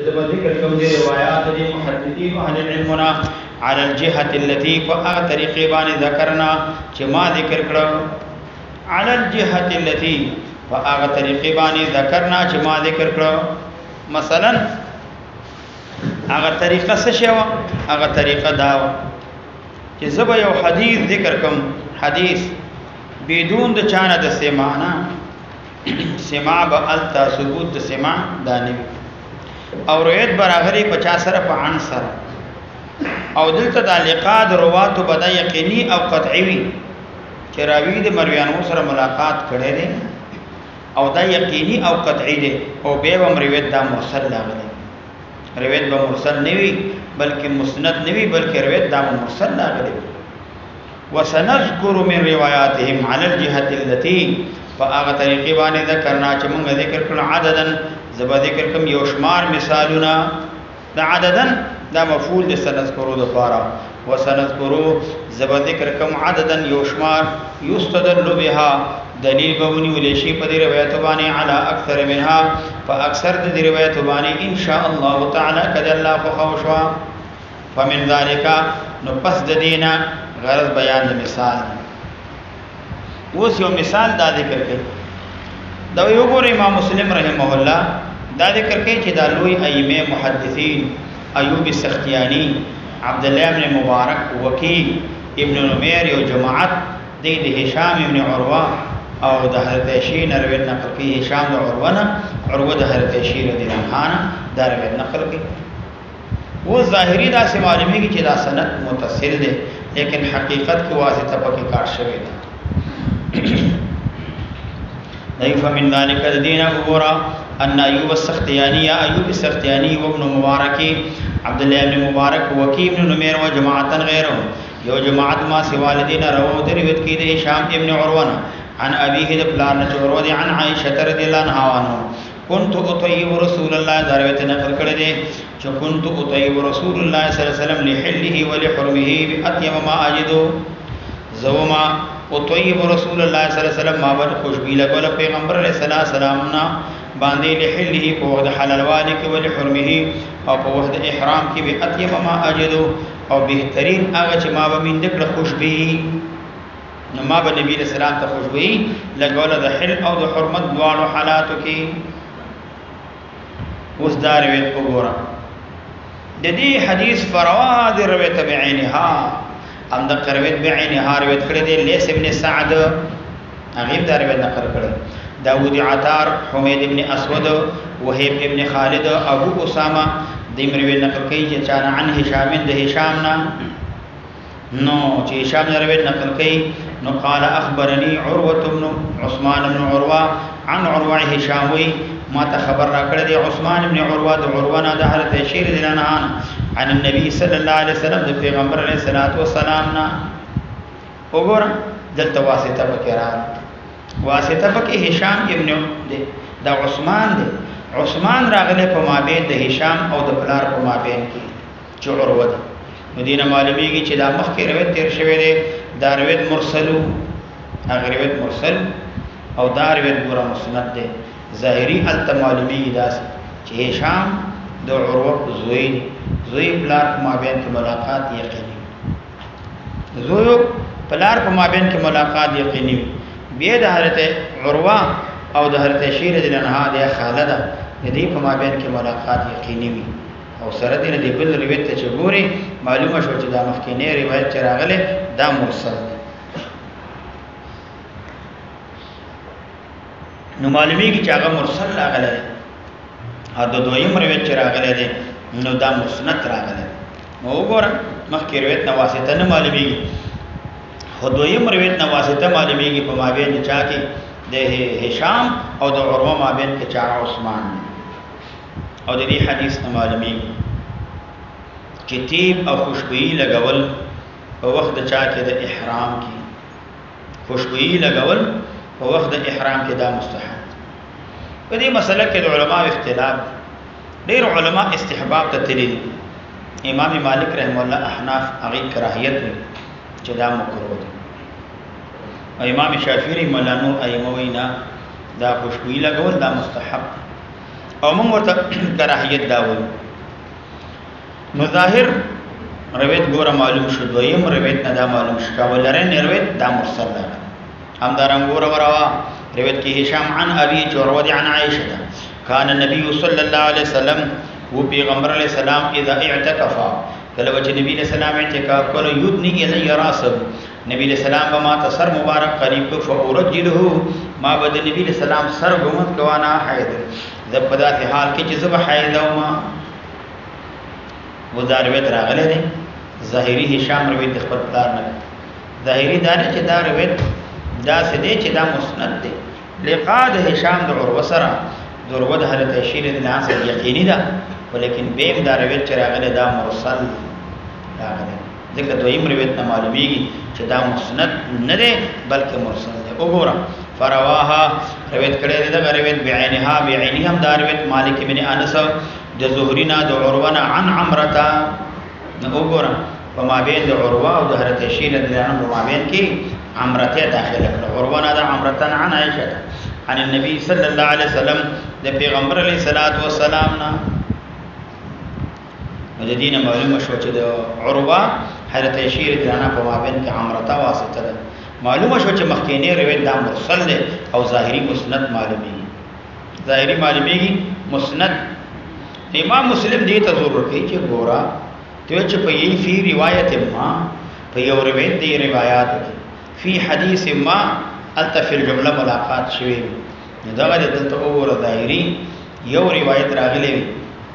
دبا ذکر کوم دی روایات دی محدثین اهل العلمنا على الجهه التي فطريق باندې ذکرنا چې ما ذکر کړو على الجهه التي فطريق باندې ذکرنا چې ما ذکر کړو مثلا هغه طریقه څه شو هغه طریقه دا چې زبا یو حدیث ذکر کوم حدیث بدون د چانه د سماعنا سماع به التا ثبوت د سماع دانه او روایت براغلی 50 سره په عن سره او دلته د لقاد روات بدا یقیني او قطعي وي چې راوی د مرویانو سره ملاقات کړي دي او دا یقیني او قطعي دي او به روایت دا مرسل لاغلي روایت به مرسل نه وي بلکې مسند نه وي بلکې روایت دا مرسل لاغلي وسنذكر من روایاتهم على الجهه التي فاغه طریقې باندې ذکرنا چې موږ ذکر کړو عددن زبا ذکر کوم یو شمار مثالونه د عددن دا مفعول د سنذکرو د پاره وسنذکرو زبا ذکر کوم عددن یو شمار یستدل بها دلیل بونی ولشی په دې روایت باندې علی اکثر منها فاکثر د دې روایت باندې ان شاء الله تعالی کذ الله خوشوا فمن ذلك نو پس د دینه غرض بیان د مثال اوس یو مثال دا ذکر کړي دا یو ګور امام مسلم رحمه الله دا ذکر کوي چې دا لوی ائمه محدثین ایوب السختیانی عبد الله ابن مبارک وکی ابن نمیر یو جماعت د هشام ابن عروه او د حضرت شین روایت نقل کوي هشام د عروه د حضرت شین رضی الله عنه دا روایت نقل کوي وہ ظاهری دا سے معلومی کی چې دا سند متصل ده لیکن حقیقت کی واسطه پکې کار شوی ده ضعیف من ذلك الدين غورا ان ايوب السختياني ايوب السختياني وابن مبارك عبد الله بن مبارك وكي بن نمير وجماعه غيرهم يو جماعت ما سوالدين رواه روایت کی ده هشام ابن عروه عن ابيه بلان عروه عن عائشه رضي الله عنها كنت اطيب رسول الله درویت نقل کړه دي چې كنت اطيب رسول الله صلى الله عليه وسلم لحله ولحرمه باطيب ما اجد زوما اطيب رسول الله صلى الله عليه وسلم ما بر خوشبو لګول پیغمبر علیہ السلام نا باندې لحله په وخت حلال والی کې ولحرمه او په وخت احرام کې باطيب ما اجد او بهترین هغه چې ما به من دکړه خوشبو نو ما به نبی رسول الله ته خوشبو لګول د حل او د حرمت دواړو حالاتو کې اوس دا روایت وګوره د دې حدیث فرواد روایت بعینها ام د روایت بعینها روایت کړی دی لیث ابن سعد غیب دا روایت نقل کړی داوود عطار حمید ابن اسود وهيب ابن خالد ابو اسامه دې روایت نقل کوي چې چانه عن هشام د هشام نه نو چې هشام روایت نقل کوي نو قال اخبرني عروه بن عثمان بن عروه عن عروه هشاموي ما ته خبر را کړی دی عثمان ابن عروه د عروه نه د حضرت شیر رضی الله عنه عن النبي صلی الله علیه وسلم د پیغمبر علیه الصلاۃ والسلام نه وګوره دلته واسطه پکې را واسطه پکې هشام ابن د عثمان دی عثمان راغله په مابین د هشام او د بلار په مابین کې چې عروه دی مدینه معلومیږي چې دا مخکې روایت تیر شوی دی دا روایت مرسلو هغه روایت مرسل او دا روایت ګوره مسند دی ظاهری التمالمی داس چې هشام د عروه زوی بلار په مابین کې ملاقات یقیني زوی بلار په مابین کې ملاقات یقیني بیا د حضرت عروه او د حضرت شیر رضی الله عنها د خالده د دې په مابین کې ملاقات یقیني وي او سره دې د بل روایت ته ګوري معلومه شو چې دا مخکینی روایت چې راغله دا مرسل نو معلومیږي چې هغه مرسل راغلی دی او د دویم روایت چې راغلی دی نو دا مسند راغلی دی نو وګوره مخکې روایت نه واسطه نه معلومیږي خو دویم روایت نه واسطه معلومیږي په مابین چا کې د هشام او د عروه مابین کې چا عثمان او د دې حدیث نه معلومیږي چې طیب او خوشبوئی لګول په وخت چا کې د احرام کې خوشبوئی لګول په وخت د احرام کې دا مستحب په دې مسله کې د علماء اختلاف ډېر علما استحباب ته تللي امام مالک رحم الله احناف هغه کراهیت وي چې دا مکروه دي او امام شافعي مولانا ایمه وینا دا خوشبوئی لګول دا مستحب او موږ ورته کراهیت دا وایو. نو ظاهر روایت ګوره معلوم شو، دویم روایت نه دا معلوم شو، اولرین روایت دا مرسل ده. همدارنګه ګوره وروا روایت کې هشام عن ابي جرود عن عائشه كان النبي صلى الله عليه وسلم و پیغمبر علیہ السلام اذا اعتکف کله چې نبی علیہ السلام اعتکاف کړو یودنی الی راسه نبی علیہ السلام به ما سر مبارک قریب کو فورجله ما بد نبی علیہ السلام سر غمت کوانا حید زبدات حال کې چې زب حید او ما وزارویت راغله دي ظاهری هشام روایت خپل پلار نه ظاهری دار چې دا روایت دا سده چې دا مسند دی لقاد هشام د عروه سره ضرورت حضرت عائشہ رضی اللہ عنہا یقینی ده ولیکن بیم دا روایت چې راغله دا مرسل راغله ځکه دویم روایت نه معلومیږي چې دا مسند نه دی بلکې مرسل دی. وګوره فرواها روایت کړي دا روایت بعینها بعینهم دا روایت مالک بن انس د زهرینا د عروه عن عمرتا. وګوره په مابین د عروه او د حضرت عائشہ رضی الله عنها په مابین کې عمرته داخله کړه. عروه دا عمرتا عن عائشہ عن النبي صلى الله عليه وسلم د پیغمبر علیه الصلاۃ والسلام نا مدینه معلومه شو چې د عروه حضرت عائشہ رضی الله عنها په مابین کې عمرته واسطه ده. معلومه شو چې مخکینی روایت دا مرسل ده او ظاهری مسند معلومیږي. ظاهری معلومیږي مسند. امام مسلم دې ته ضرور کوي چې ګورا ته چې په یی فی روایت ما په یو روایت دی روایت کې فی حدیث ما التفل جمله ملاقات شوی دا غره دلته وګوره ظاهری یو روایت راغلی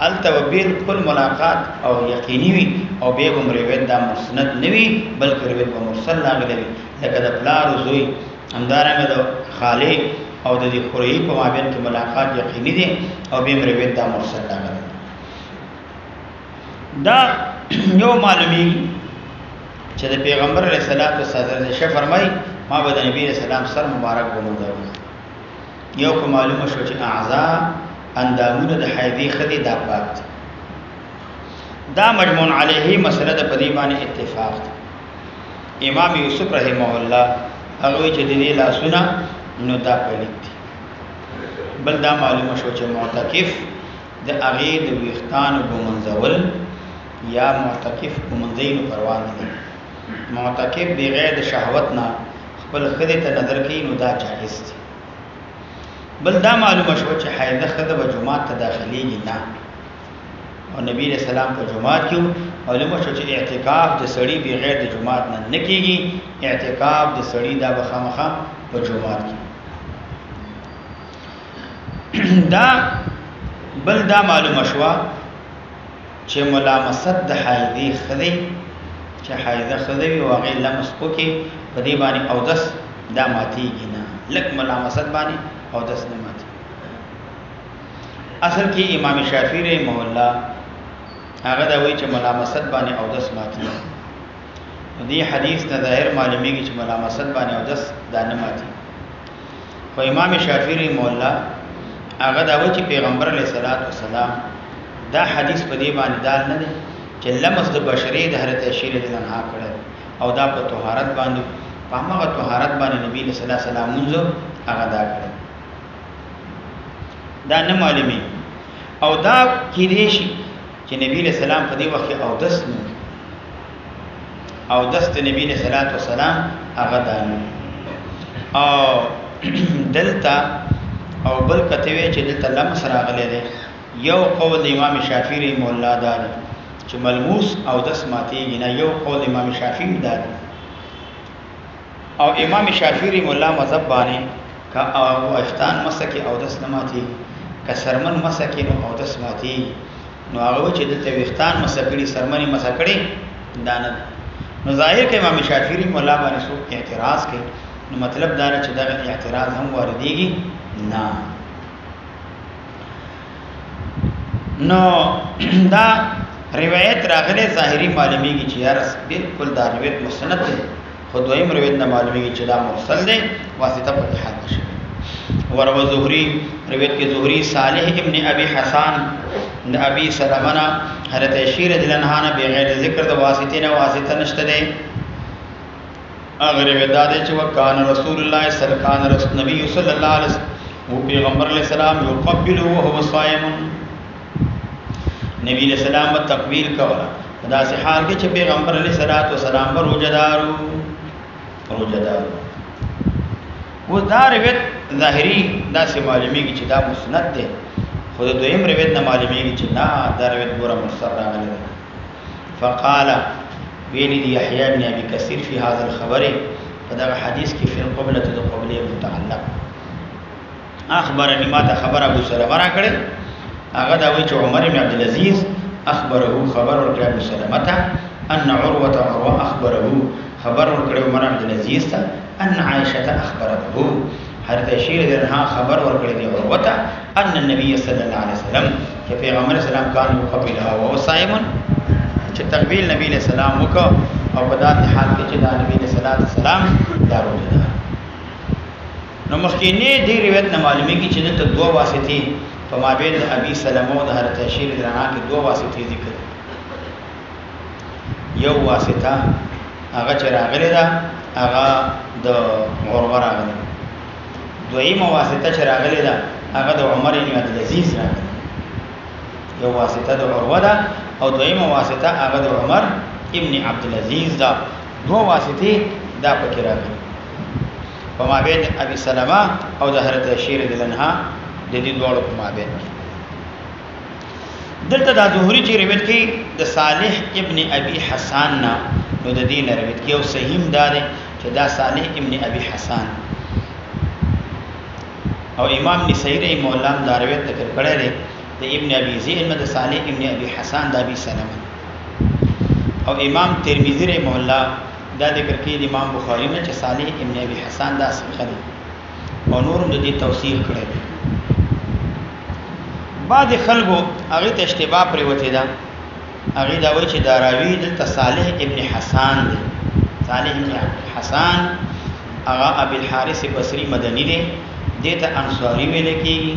الته بالکل ملاقات او یقیني وي او به هم روایت دا مسند نه وي بلکې روایت به مرسل راغلی لکه د پلار زوی همدارنګه د خاله او د دې خوري په مابین کې ملاقات یقیني دي او به هم روایت دا مرسل راغلی. دا یو معلومی چې د پیغمبر علیه الصلاۃ والسلام شه فرمای ما به د نبی علیہ السلام سر مبارک ومنځو. یو کو معلومه شو چې اعضاء اندامونه د حیضی خدي دا پات دا مجموع علیه مسله د پدی باندې اتفاق ده. امام یوسف رحمه الله هغه چې د دې لاسونه نو دا پلیت دي. بل دا معلومه شو چې معتکف د اغه د ویختان ومنځول یا معتکف ومنځینو پروا نه دي. معتکف بغیر د شهوت نه خپل خدای ته نظر کوي نو دا جائز دي. بل دا معلومه شو چې حیضه خدای په جمعات ته داخليږي نه او نبی رسول الله په جمعات کې معلومه شو چې اعتکاف د سړی بغیر د جمعات نه نکېږي. اعتکاف د سړی دا بخامخه په جمعات کې دا بل دا معلومه شو چې ملامست د حیضه خدای چې حیضه خدای او هغه لمس کوي په دې باندې او دس دا ماتيږي نه لک ملامست باندې او دس نه ماتي. اصل کې امام شافعی رحمه الله هغه دا وایي چې ملامست باندې او دس ماتي. دې حدیث نه ظاهر معلومیږي چې ملامست باندې او دس دا نه ماتي. خو امام شافعی رحمه الله هغه دا وایي چې پیغمبر علیه الصلاۃ والسلام دا حدیث په دې باندې دال نه دی چې لمس د بشری د حضرت عائشہ رضی الله عنها کړه او دا په طهارت باندې په هغه طهارت باندې نبی صلی الله علیه وسلم منځو هغه دا کړه دا نه معلومي. او دا کې دی چې نبی صلی الله علیه وسلم په دې وخت او دس نو او دست نبی صلی الله علیه وسلم هغه دا او دلته او بل کته چې دلته لمس راغلی دی. یو قول امام شافعی رحمه الله دا چې ملموس او دس ماتيږي نه. یو قول امام شافعی دا او امام شافعی رحمه الله مذهب باندې کا او افتان مسکی او دس نه ماتيږي کا سرمن مسکی نو او دس ماتيږي نو هغه چې دلته وختان مسکړي سرمنی مسکړي دانه نو ظاهر کې امام شافعی رحمه الله باندې سو اعتراض کوي نو مطلب دا چې دا اعتراض هم واردېږي نه. نو دا روایت راغله ظاهری معلومیږي چې یار بالکل دا روایت مسند ده خو دویم روایت نه معلومیږي چې دا مرسل ده واسطه په حال نشي. ورو زهری روایت کې زهری صالح ابن ابي حسان د ابي سلمنا حضرت عائشہ رضی الله عنها بغیر ذکر د واسطه نه واسطه نشته ده. اگر روایت ده چې وکانه رسول الله صلی الله علیه وسلم او پیغمبر علیہ السلام یقبل وهو صائم نبی علیہ السلام تقبیل کولا دا سه حال کې چې پیغمبر علیہ السلام روزدارو و دا روایت ظاهری دا سه معلومیږي چې دا مسند ده خو د دویم روایت نه معلومیږي چې نه دا روایت ګوره مرسل راغلی ده فقال ویلی دی یحیی بن ابي کثیر فی هذا الخبر فدا حدیث کې فی القبلة د قبله متعلق اخبرني ما ته خبر ابو سلمہ را کړه هغه دا وی چې عمر بن عبد العزيز اخبره خبر ورکړ ابو سلمہ ته ان عروه اخبره خبر ورکړ عمر بن عبد العزيز ته ان عائشه اخبرته حضرت عائشہ رضی خبر ورکړ دی عروه ته ان النبي صلی الله علیه وسلم چې پیغمبر اسلام کان قبلها وهو صائم چې تقبیل نبی علیہ السلام وکړه او په داسې حال کې چې دا نبی علیہ السلام دا روزه نو مخکینه دې روایت نه معلومیږي چې دلته دوه واسطې په مابین ابي سلمہ او حضرت عائشہ رضی الله عنها کې دوه واسطې ذکر یو واسطه هغه چې راغلی دا هغه د عروه راغلی دویمه واسطه چې راغلی دا هغه د عمر بن عبد العزيز راغلی یو واسطه د عروه ده او دویمه واسطه هغه د عمر ابن عبد العزيز دا دوه واسطې دا پکې راغلي په مابین ابي سلمہ او د حضرت عائشہ رضی الله عنها د دې دوه په مابین دلته د ظهوري چې روایت کې د صالح ابن ابي حسان نو د دې روایت کې او صحیح دا ده چې دا صالح ابن ابي حسان او امام نسائی رحمه الله دا روایت ذکر کړی دی د ابن ابي ذئب د صالح ابن ابي حسان د ابي سلمہ او امام ترمذی رحمه الله دا ذکر کوي د امام بخاری نه چې صالح ابن ابي حسان دا څنګه دی او نورم د دې توصیل کړی دی بعد خلکو هغه ته اشتباه پرې وته دا هغه دا وایي چې دا راوی د صالح ابن حسان دی صالح ابن حسان هغه ابي الحارث بصري مدني دی دته انصاری ویل کیږي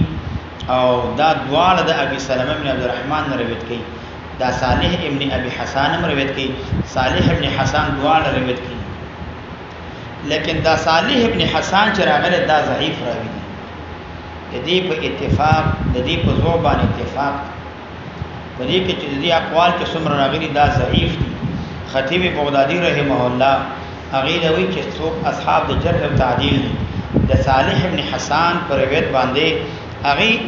او دا دواړه د ابي سلمہ بن عبد الرحمن روایت کوي دا صالح ابن ابي حسان روایت کوي صالح ابن حسان دواړه روایت کوي لیکن دا صالح ابن حسان چې راغله دا ضعیف راوي دی د دې په اتفاق د دې په زوبان اتفاق په دې کې چې د دې اقوال کې څومره راغلي دا ضعیف دي خطیب بغدادي رحمه الله هغه دوی چې څوک اصحاب د جرح او تعدیل د صالح ابن حسان پر روایت باندې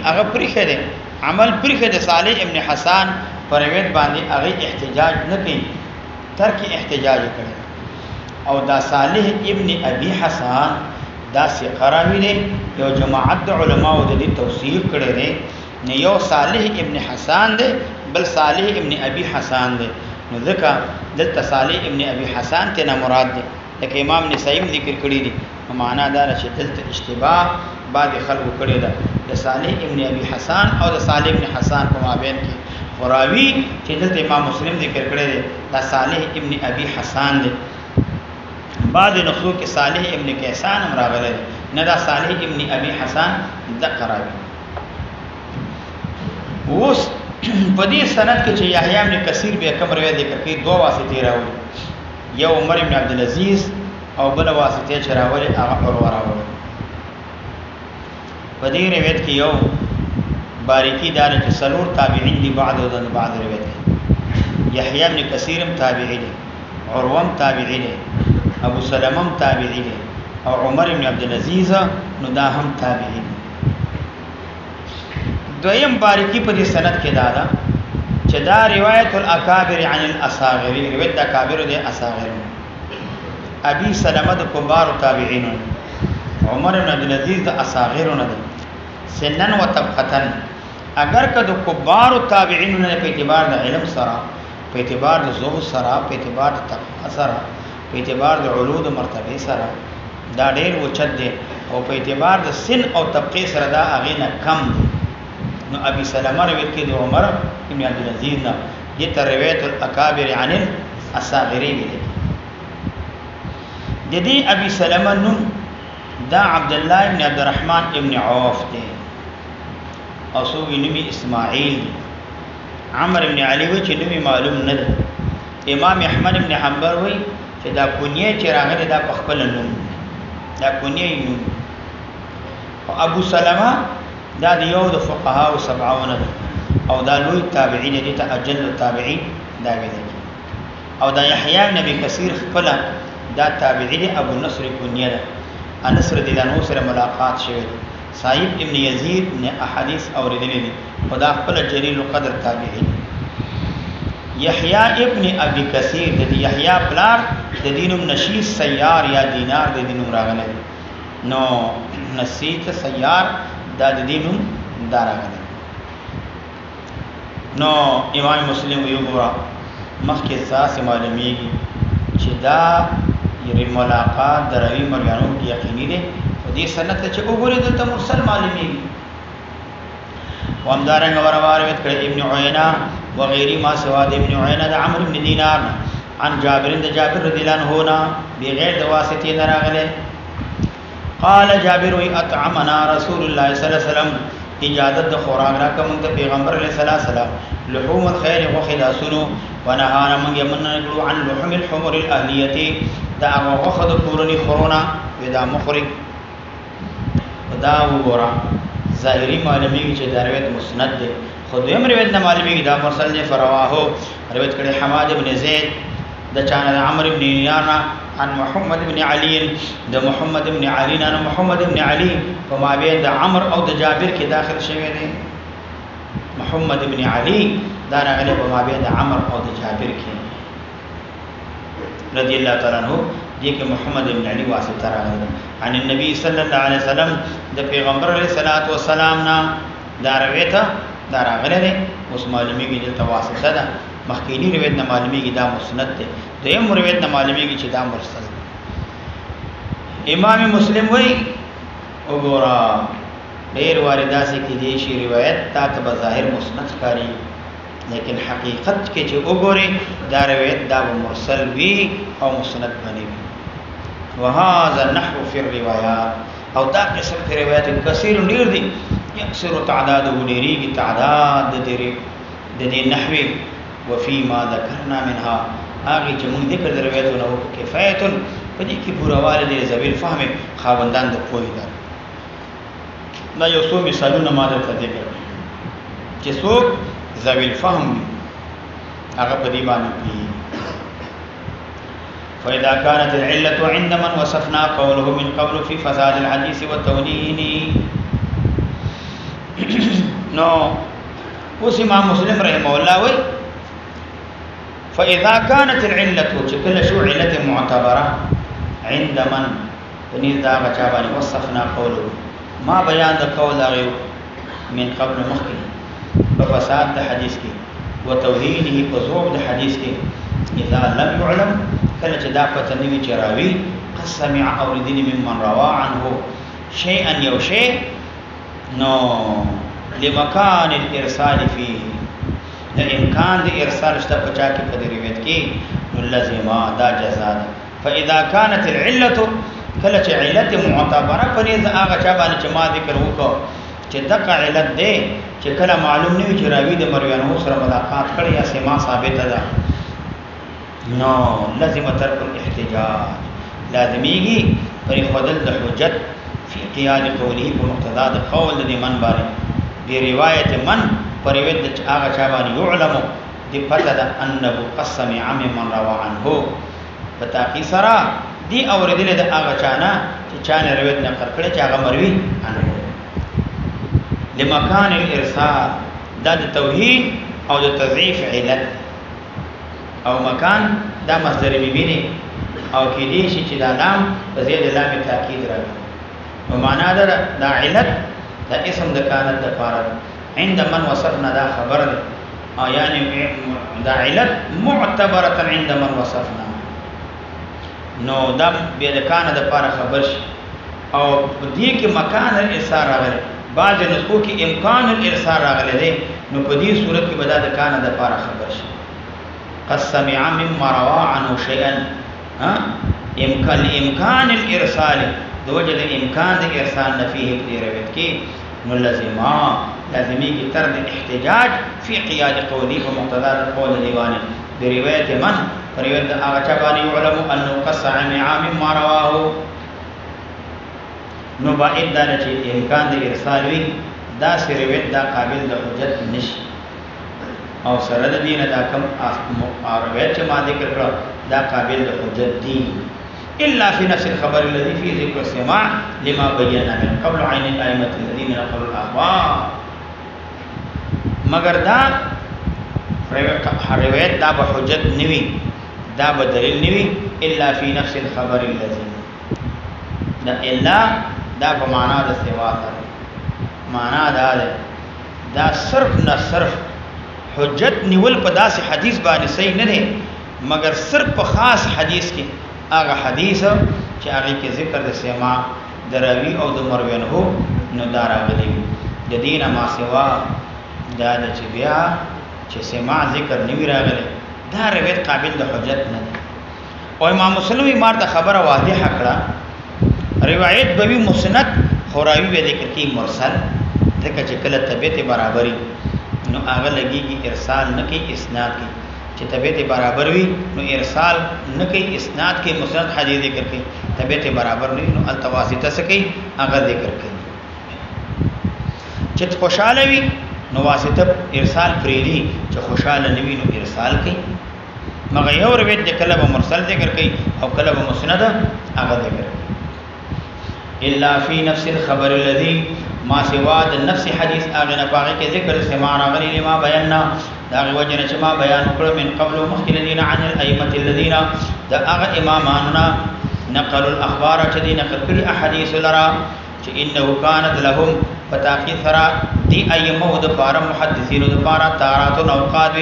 هغه پرخه ده عمل پرخه ده صالح ابن حسان پر روایت باندې هغه احتجاج نه کوي ترک احتجاج کوي او دا صالح ابن ابي حسان دا سقراوی دی یو جماعت علماء د دې توصیف کړي دي نه یو صالح ابن حسان دی بل صالح ابن ابي حسان دی نو ځکه دلته صالح ابن ابي حسان ته نه مراد دی لکه امام نسائی ذکر کړی دی معنا دا چې دلته اشتباه بعد خلق کړي ده د صالح ابن ابي حسان او د صالح ابن حسان په مابین کې فراوی چې دلته امام مسلم ذکر کړی دی دا صالح ابن ابي حسان دی بعد نسخو کې صالح ابن کیسان هم راغلی نه دا صالح ابن ابي حسان د قراوی اوس په دې سند کې چې یحیی ابن کثیر به کوم روایت ذکر کوي دوه واسطې راوړي یو عمر ابن عبد العزيز او بل واسطه چې راوړي هغه عروه راوړي په دې روایت کې یو باریکی دار چې سلور تابعین دي بعد او د بعد روایت یحیی ابن کثیر تابعی دی عروه تابعی دی ابو سلمہ تابعی دی او عمر ابن عبد العزيز نو دا هم تابعی دی دویم باریکی په دې سند کې دادا چې دا روایت الاکابر عن الاصاغر روایت د اکابر د اصاغر ابي سلمہ د کبار تابعین عمر بن عبد العزيز د اصاغر نه سنن و طبقتن اگر که د کبار تابعین نه په اعتبار د علم سره په اعتبار د زهد سره په اعتبار د تقوا سره په اعتبار د علو د مرتبه سره دا ډېر وچت دي او په اعتبار د سن او طبقه سره دا هغه نه کم دي نو ابي سلمہ روایت کې د عمر ابن عبد العزيز نه دې ته روایت الاکابر عن الاصاغرین دي د دې ابي سلمہ نوم دا عبد الله ابن عبد الرحمن ابن عوف دی او سو نومي اسماعیل عمر ابن علي و چې نومي معلوم نه ده امام احمد ابن حنبل وای چې دا کونیه چې راغله دا په خپل نوم دا کونیه نوم ابو سلمہ دا یو د فقهاو سبعونه او دا لوی تابعین دي ته اجل التابعین دا ویل او دا یحیی نبی کثیر خپل دا تابعی ابو نصر کنیه ده انس رضی الله عنه سره ملاقات شوه صاحب ابن یزید نے احادیث اوریدلې دي خدا خپل جلیل القدر تابعی یحیی ابن ابي کثیر د یحیی بلار د دینم نشی سیار یا دینار د دینم راغله نو نسیت سیار دا د دینم داراغله نو امام مسلم یو ګورا مخکې اساس معلومیږي چې دا یې ملاقات دروي مریانو کې یقیني دي په دې سند چې وګورئ د مرسل معلومیږي وامدارنګ روایت کړ ابن عینہ وغيري ما سوا د ابن عینہ د عمرو بن دینار عن جابر رضی الله عنه بغیر د واسطه نه راغله قال جابر اطعمنا رسول الله صلی الله علیه وسلم اجازت د خوراک را کوم ته پیغمبر علیه السلام لحوم الخير وخلاسنو ونهانا من يمنن عن لحوم الحمر الاهليه دا وخذ قرني خرونا ودا مخرج دا وګورا ظاهری معلومی چې دا روایت مسند ده خو دیم روایت نه معلومی دا مرسل نه فرواه روایت کړي حماد بن زید د چانه عمرو بن دینار عن محمد بن علي د محمد بن علي نه محمد بن علي په مابین د عمرو او د جابر کې داخل شوی دی محمد بن علي دا راغلی په مابین د عمرو او د جابر کې رضی الله تعالی عنہ دې کې محمد بن علي واسطه راغلی عن النبي صلی الله علیه وسلم د پیغمبر علیه الصلاۃ والسلام نا دا روایت دا راغلی اوس معلومیږي چې تواسطه ده مخکینی روایت نه معلومیږي دا مسند ده دیم روایت نه معلومیږي چې دا مرسل امام مسلم وایي وګورا ډیر واردات کې دي شی روایت تا ته بظاهر مسند کاری لیکن حقیقت کې چې وګوري دا روایت دا مرسل وی او مسند باندې وی وهذا النحو في الروايات او دا قسم في روایت کثیر ډیر دي یکثر تعداد ډیریږي تعداد د دې نحوی وفيما ذكرنا منها اغه چې موږ ذکر د روایتونو کفایت په دې کې پورواله دي ذویل فهم خاوندان د پوهې ده دا یو څو مثالونه ما درته ذکر چې څوک ذویل فهم هغه په دې باندې فإذا كانت العلة عند من وصفنا قوله من قبل في فساد الحديث والتولين نو اوس امام مسلم رحمه الله وي فإذا كانت العلة كل شو علة معتبرة عند من فنذا غچابان وصفنا قوله ما بیان د قول هغه من قبل مخکې په فساد د حدیث کې وتوهینه په ذوب د حدیث کې اذا لم يعلم کله چې دا پته نیوي چې راوي قسمع اوردني ممن روا عنه شيئا یو شی نو لمکان الارسال فيه د امکان د ارسال شته پچا کې په روایت کې نو لازمه دا جزاء فاذا كانت العله کله چې علت معتبره پرې د هغه چا باندې چې ما ذکر وکړو چې دغه علت دی چې کله معلوم نه وي چې راوي د مرویانو سره ملاقات کړي یا سما ثابت ده نو لازم ترک الاحتجاج لازميږي پر خودل د حجت فی قیاد قوله په مقتضا د قول د من باندې دی روایت من پر روایت د هغه چا باندې يعلم دی پته ده انه قسم عم من روى عنه پتا کی سرا دی اوریدل د هغه چانه چې چانه روایت نقل کړي چې هغه مروي عنه لمکان الارسال دا د توحید او د تضعیف علت او مکان دا مصدر بيبيني او کې دي چې دا لام په زید لام تاکید راغلی نو معنا دا علت دا اسم د کانت د فارغ عند من وصفنا دا خبر ده او یعنی دا علت معتبره عند من وصفنا نو دا به د کانت د فارغ خبر شي او دې کې مکان الارسال راغلی بعض نسخو کې امکان الارسال راغلی دی نو په دې صورت کې بدا د کانت د فارغ خبر شي قد سمع مما روى عنه شيئا امكان الارسال دوجد امكان الارسال نفيه في روایت کې نو لازمي کی ترد احتجاج في قياد قوله ومقتضى قول دیوان بروايه من روایت هغه چا باندې علم انه قص عن مما رواه نو باید دا چې امکان د ارسال وي دا سی روایت دا قابل د حجت نشي او سره د دین دا کم روایت چې ما ذکر کړ دا قابل د حجت دی الا في نفس الخبر الذي فيه ذكر السماع لما بينا من قبل عين الائمه الذين نقلوا الاخبار مگر دا روایت دا به حجت نوي دا به دلیل نوي الا في نفس الخبر الذي دا الا دا په معنا د سوا سره معنا دا صرف نه صرف حجت نیول په داسې حدیث باندې صحیح نه دی مگر صرف په خاص حدیث کې هغه حدیث چې هغه کې ذکر د سما دراوی او د مروان هو نو دا راغلی د دینه ما سوا دا د چې بیا چې سما ذکر نیوی راغلی دا روایت قابل د حجت نه دی او امام مسلم مار د خبره واضحه کړه روایت به مسند خوراوی به ذکر کې مرسل ځکه چې کله طبيعت برابرۍ نو هغه لګيږي ارسال نه کوي اسناد کوي چې طبيعت برابر وي نو ارسال نه کوي اسناد کې مسند حدیث ذکر کوي طبيعت برابر نه نو التواسطه سکی هغه ذکر کوي چې خوشاله وي نو واسطه ارسال فریدي چې خوشاله نه وي نو ارسال کوي مګر یو روایت د کله مرسل ذکر کوي او کله مسند هغه ذکر کوي الا في نفس الخبر الذي ما سوا د نفس حدیث هغه نه باغی کې ذکر سماع راغلی لما بیاننا دا وجنه چې ما بیان کړو من قبل مخکې الذين عن الائمه الذين دا هغه اماماننا نقل الاخبار چې دي نقل کړي احاديث لرا چې انه كانت لهم فتاقي ثرا دي ائمه د بار محدثین د بار تارات او اوقات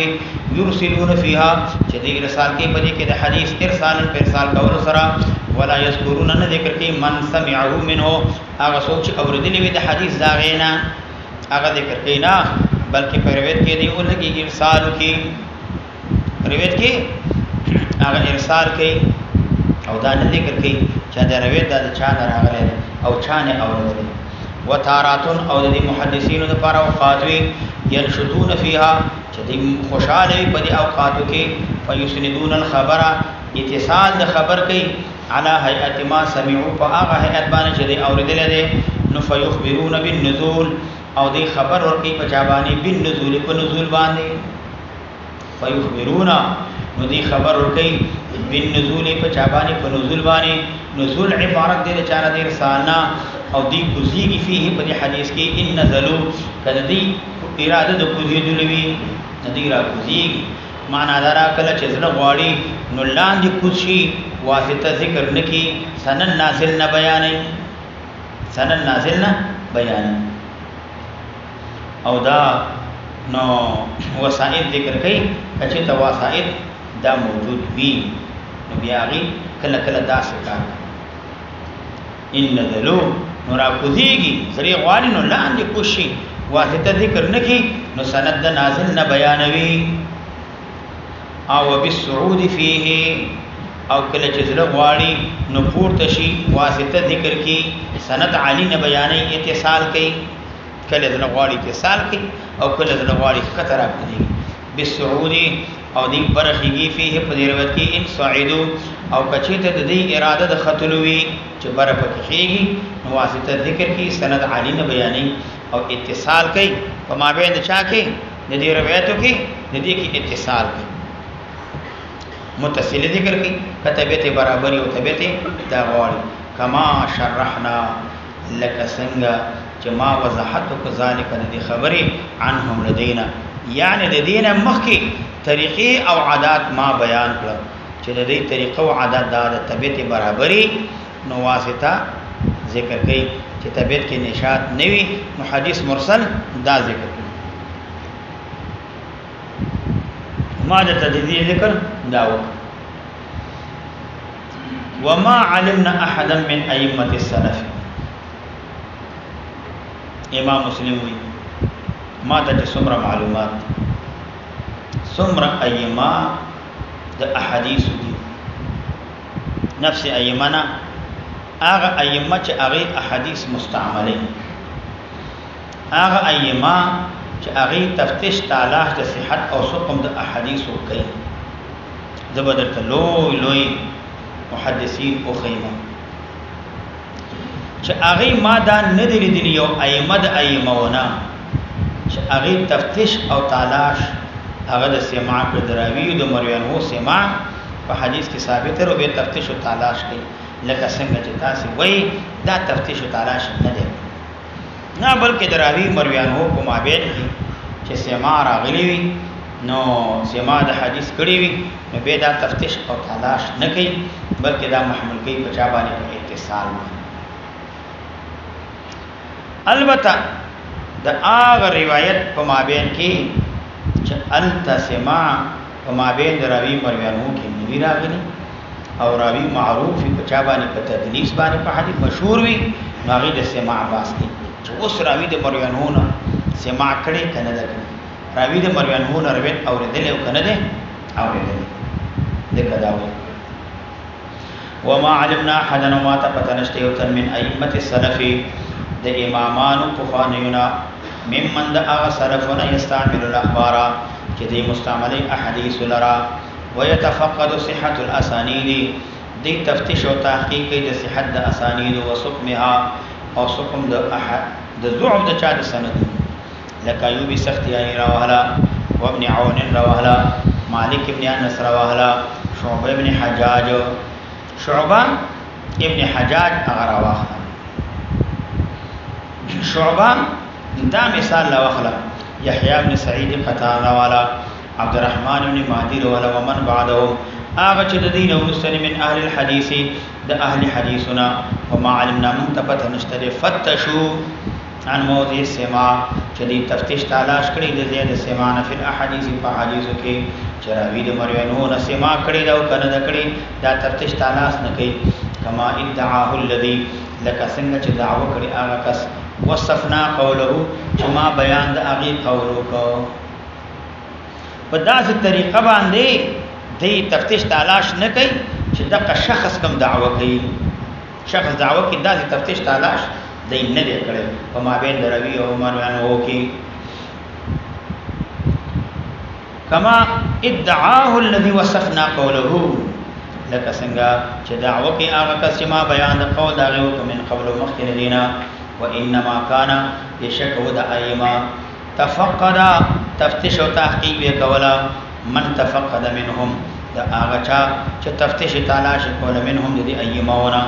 يرسلون فيها چې دي رسال کې پدې کې د حدیث ارسال پر ارسال کول سره ولا يذكرون ان ذکر کې من سمعه منه هغه سوچ اوردلی وي د حدیث دا غینا هغه ذکر کې نه بلکې په روایت کې دی ولګي ارسال کې روایت کې هغه ارسال کې او دا نه ذکر کې چې دا روایت د چا راغلی او چا نه اوردلی وتاراتن او د محدثینو د پر اوقات وی ينشدون فيها چې د خوشاله په دي اوقاتو کې فيسندون الخبر اتصال د خبر کوي على هيئه ما سمعوا فاغه هيئت باندې چې اوردل دي نو فيخبرون بالنزول او دې خبر ورکی په چابانی بالنزول په نزول باندې فيخبرون نو دې خبر ورکی بالنزول په چابانی په نزول باندې نزول عبارت دې چانه دې رسالنا او دې کوزيږي فيه په دې حدیث کې ان نزلوا کله دې اراده د کوزيدلوي ندی را کوزيږي معنا دارا کله چې زړه غواړي نو لاندې کوشي واسطه ذکر نکی سنن نازل نه بیانې سنن نازل نه بیانې او دا نو وسائل ذکر کوي چې تا وسائل دا موجود وي نو بیا غي کله کله دا څه ان نزلو نو را کوزيږي زړه غواړي نو لاندې کوشي واسطه ذکر نکی نو سند نازل نه بیانوي او بالصعود فيه او کله چې زړه غواړي نو پورته شي واسطه ذکر کی سند علی نه بیانې اتصال کوي کله زړه غواړي اتصال کوي او کله زړه غواړي کتره کوي بالصعود او دې برخیږي فيه په دې روایت کې ان صعيدو او کچته د دې اراده د خطلوي چې برخه کېږي نو واسطه ذکر کی سند علی نه بیانې او اتصال کوي په مابین د چا کې د دې روایتو کې د دې کې اتصال کوي متصل ذکر کی کتبت برابر او تبت دا غواړي کما شرحنا لك څنګه چې ما وضاحت کو ذالک د خبره عنهم لدينا یعنی د دین مخکي طریقې او عادت ما بیان کړ چې د دې طریقو او عادت د تبت برابرۍ نو واسطه ذکر کوي چې تبت کې نشات نوي نو حدیث مرسل دا ذکر کوي ما د تدلیل ذکر داو وما علمنا احدا من ائمه السلف امام مسلم وی ما ته څومره معلومات څومره ائمه د احادیث دي نفس ائمنا هغه ائمه چې هغه احادیث مستعمله هغه ائمه چې هغه تفتیش تعالی د صحت او سقم د احادیث کوي زبردست لوی محدثین او خیمه چې هغه ما دا نه دی لیدلی یو ائمه د ائمهونه چې هغه تفتیش او تلاش هغه د سماع په دراوی د مروان هو سماع په حدیث کې ثابت رو به تفتیش او تلاش کوي لکه څنګه چې تاسو وایي دا تفتیش او تلاش نه دی نه بلکې دراوی مروان هو په مابین کې چې سماع راغلی وي نو سماع د حدیث کړي وي نو به دا تفتیش او تلاش نه کوي بلکې دا محمول کوي په چا باندې په اتصال باندې البته د هغه روایت په مابین کې چې التسماع په مابین د راوی مروانو کې نوی راغلی او راوی معروف په چا باندې په تدلیس باندې په حدیث مشهور وي نو هغه د سماع واسطه چې اوس راوی د مروانو نه سماع کړي کنه ده راوی د مروانو نه روایت اوریدل او کنه ده اوریدل دغه داو وما علمنا حدا وما تفتنشتي من ائمه السلف د امامانو په خوانیونه ممن د هغه سلفونه یستعمل الاخبار چې د مستعملي احادیث لرا ويتفقد صحه الاسانید د تفتیش او تحقیق د صحت د اسانید او سقمها او سقم د احد د ضعف د چا د سند لکه ایوب سختیانی رواهلا وابن عون رواهلا مالک ابن انس رواهلا شعبہ ابن حجاج شعبہ ابن حجاج رواهلا شعبہ دا مثال لا وخلا يحيى بن سعيد قتال والا عبد الرحمن بن مهدي ولا ومن بعدهم اغه چې د دین او سن من اهل الحديث د اهل حديثنا وما علمنا من تفت نشتري فتشوا عن موضع السماع چې د تفتیش تلاش کړي د زیاده سماع فی الاحاديث په حدیثو کې چراوی د مروانو نه سماع کړي دا کنه د کړي دا تفتیش تلاش نه کوي کما ادعاه الذي لك څنګه چې دعوه کړي هغه کس وصفنا قوله چې ما بیان د هغه قولو کو په داسې طریقه باندې د تفتیش تلاش نه کوي چې دغه شخص کوم دعوه کوي شخص دعوه کوي داسې تفتیش تلاش د نه دی کړی په مابین دروي او مروانو کې کما ادعاه الذي وصفنا قوله لکه څنګه چې دعوه کوي هغه کس چې ما بیان د قول دغه من قبل مخکې دینا وانما كان يشك ود ايما تفقد تفتيش او تحقيق وکولا من تفقد منهم دا هغه چې تفتيش تلاش کول منهم دي ايماونا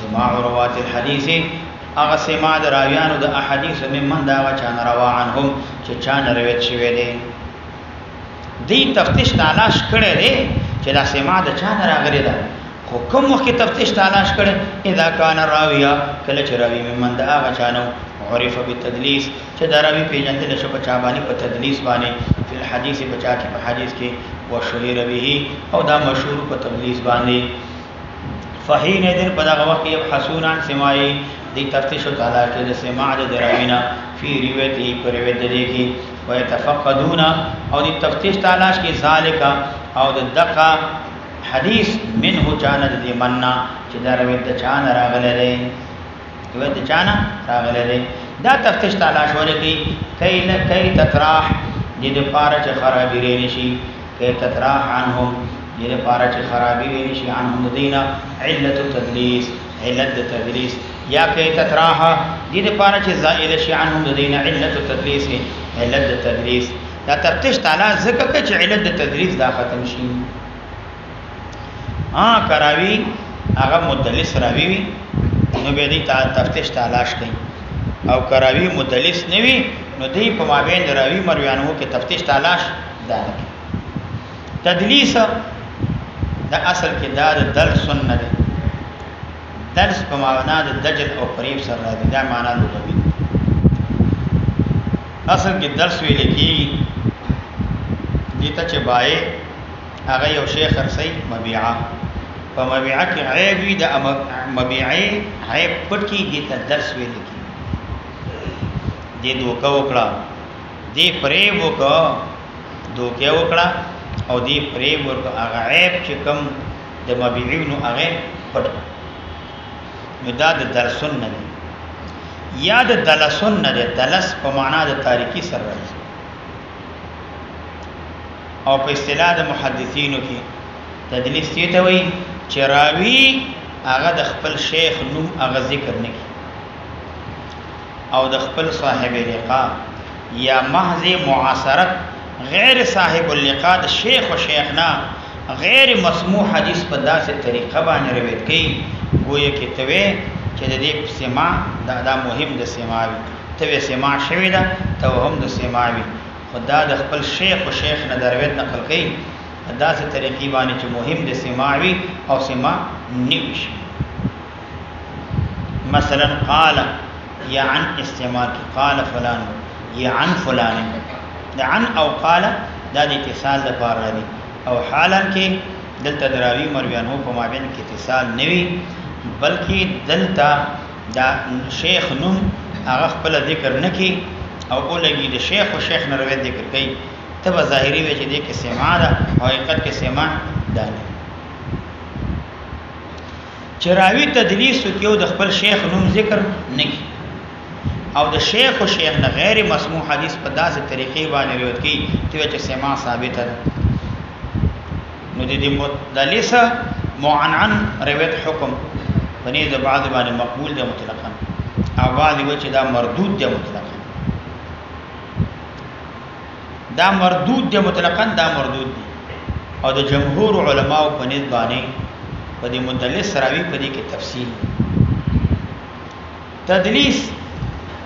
سماع روات الحديث هغه سماع دراویانو د احاديث ممن دا چا روا عنهم چې چا روایت شوی دي دي تفتيش تلاش کړي دي چې دا سماع د چا راغلي ده خو کوم وخت تفتیش تلاش کړي اذا کان راویا کله چې راوی ممن دا هغه چانو عرف بالتدلیس چې دا راوی پیژندل شو په چا باندې په تدلیس باندې په حدیث په چا کې په حدیث کې وشهیر به او دا مشهور په تدلیس باندې فحین دین په دغه وخت یبحثون عن سماعی دی تفتیش تلاش کې د سماع د راوینا فی روایته پر روایت دی کې ويتفقدون او دی تفتیش تلاش کې ذالک او د دقه حدیث منه چانه دې مننا چې دا روایت د چانه راغله ده روایت د چانه راغله ده دا تفتیش تلاش ورکی کای تطراح دې د پاره چې خرابې نشي کای تطراح عنهم دې د پاره چې خرابې نشي عنهم دینا علت التدلیس علت التدلیس یا کای تطراح دې د پاره چې زائل شي عنهم دینا علت التدلیس علت التدلیس دا تفتیش تلاش ذکر چې علت التدلیس دا ختم شي کراوی هغه مدلس راوی وي نو به دې تفتیش تلاش کوي او کراوی مدلس نه وي نو دې په مابین راوی مروانو کې تفتیش تلاش دا کوي تدلیس دا اصل کې دا دل سنت ده درس په معنا د دجل او قریب سره راځي دا معنا لغوي اصل کې درس ویل کی دې ته چې بای هغه یو شیخ ارسی مبيعه په مبيعه کې عیب وي د مبيعه عیب پټ کی دي ته درس ویل کی دې دوکه وکړه دې پرې وکړه دوکه وکړه او دې پرې ورکړه هغه عیب چې کوم د مبيعینو هغه پټ نو دا د درسون نه یا د دلسون نه دلس په معنا د تاریکی سره راځي او په اصطلاح د محدثینو کې تدلیس ته وایي چې راوی هغه د خپل شیخ نوم هغه ذکر نه کوي او د خپل صاحب لقاء یا محض معاصرت غیر صاحب اللقاء د شیخ او شیخنا غیر مسموع حدیث په داسې طریقه باندې روایت کوي گویا کې توې چې د دې سماع دا مهم د سماعي توې سماع شوی دا توهم د سماعي خدا د خپل شیخ او شیخ نه درویت نقل کوي داسې طریقې باندې چې مهم د سماعي او سماع نشي مثلا قال یا عن استعمال قال فلان یا عن فلان د عن او قال دا د اتصال لپاره دی او حالا کې دلته دراوی مرویانو په مابین کې اتصال نوي بلکې دلته دا شیخ نوم هغه خپل ذکر نکي او اولګي د شیخ او شیخ نه روایت ذکر کوي تبه ظاهري وي چې د کې سماع ده او حقیقت کې سماع ده چراوی تدلیس کېو د خپل شیخ نوم ذکر نکي او د شیخ او شیخ نه غیر مسموع حدیث په داسې طریقې باندې روایت کوي چې سماع ثابت ده نو د دې مدلس معنعن روایت حکم بني د بعض باندې مقبول ده مطلقاً او بعض و چې دا مردود ده مطلقاً دا مردود ده مطلقاً دا مردود دي او د جمهور علماو په نسبت باندې په دې مدلس راوي په دې کې تفصیل تدلیس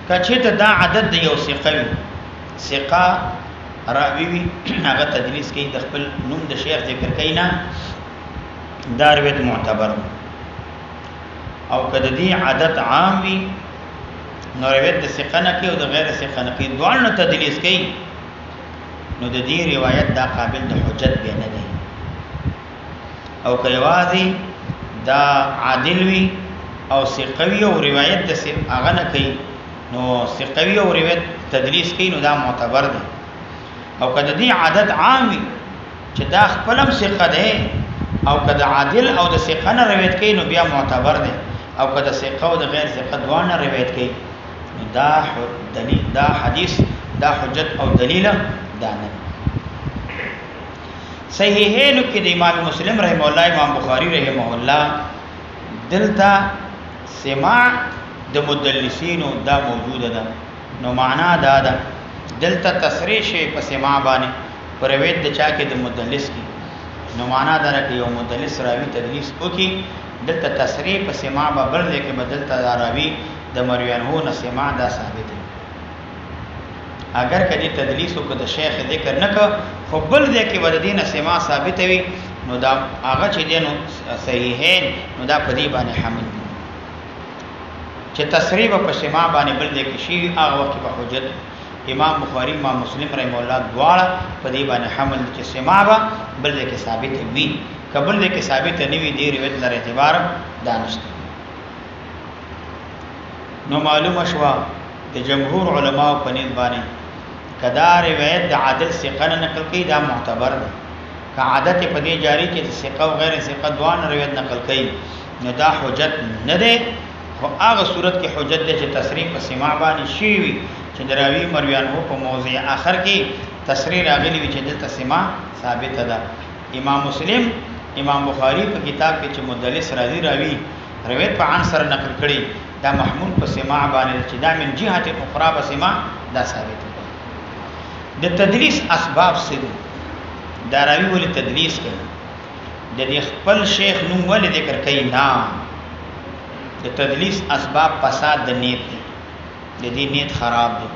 کچې ته دا عدد د یو ثقه راوی وی هغه تدلیس کوي د خپل نوم د شیخ ذکر کوي نه دا روایت معتبر او کله دې عادت عام وي نو روایت د ثقه نه کوي او د غیر ثقه نه کوي دوه نو تدلیس کوي نو د دې روایت دا قابل د حجت به نه دی او کایوازي دا عادل وي او ثقوي او روایت د هغه نه کوي نو ثقوي او روایت تدلیس کوي نو دا معتبر دی او کله دې عادت عام وي چې دا خپلم ثقه ده او کله عادل او د ثقه نه روایت کوي نو بیا معتبر دی او کله ثقه او د غیر ثقه دوه نه روایت کوي نو دا دلیل دا حدیث دا حجت او دلیل دا نه صحیحین کې د امام مسلم رحم الله امام بخاری رحم الله دلته سماع د مدلسین دا موجوده ده نو معنا دا ده دلته تصریح شي په سماع باندې پروید د چا کې د مدلس کی نو معنا دا نه کې یو مدلس راوی تدلیس وکي دلته تصریح په سماع به بل کې بدلته راوی د مرویان هو نه سماع دا ثابت دی اگر کدی تدلیس او د شیخ ذکر نکړه خو بل ځکه ودینه سماع ثابت وي نو دا هغه چې دینو صحیحین نو دا په دې باندې حمل دي چې تصریح په سماع باندې بل ځکه شی هغه وخت په حجت امام بخاری امام مسلم رحم الله دواړه په دې باندې حمل چې سماع بل ځکه ثابت وي قبل ځکه ثابت نه وي دی روایت لري اعتبار دانشته نو معلومه شوا د جمهور علما په نسبت باندې کدا روایت د عادل ثقه نقل کوي دا معتبر ده که عادت په دې جاری کې ثقه او غیر ثقه دوه روایت نقل کوي نو دا حجت نه ده خو هغه صورت کې حجت ده چې تصریح په سماع باندې شي وي چې دراوی مرویان هو په موضوع آخر کې تصریح راغلی وي چې د سماع ثابت ده امام مسلم امام بخاری په کتاب کې چې مدلس راضی راوی روایت په عن سره نقل کړي دا محمول په سماع باندې چې دا من جهه اخرى په سماع دا ثابت ده د تدلیس اسباب څه دي دا راوی ولې تدلیس کوي د دې خپل شیخ نوم ولې ذکر کوي نه د تدلیس اسباب فساد د نیت دي د دې نیت خراب دي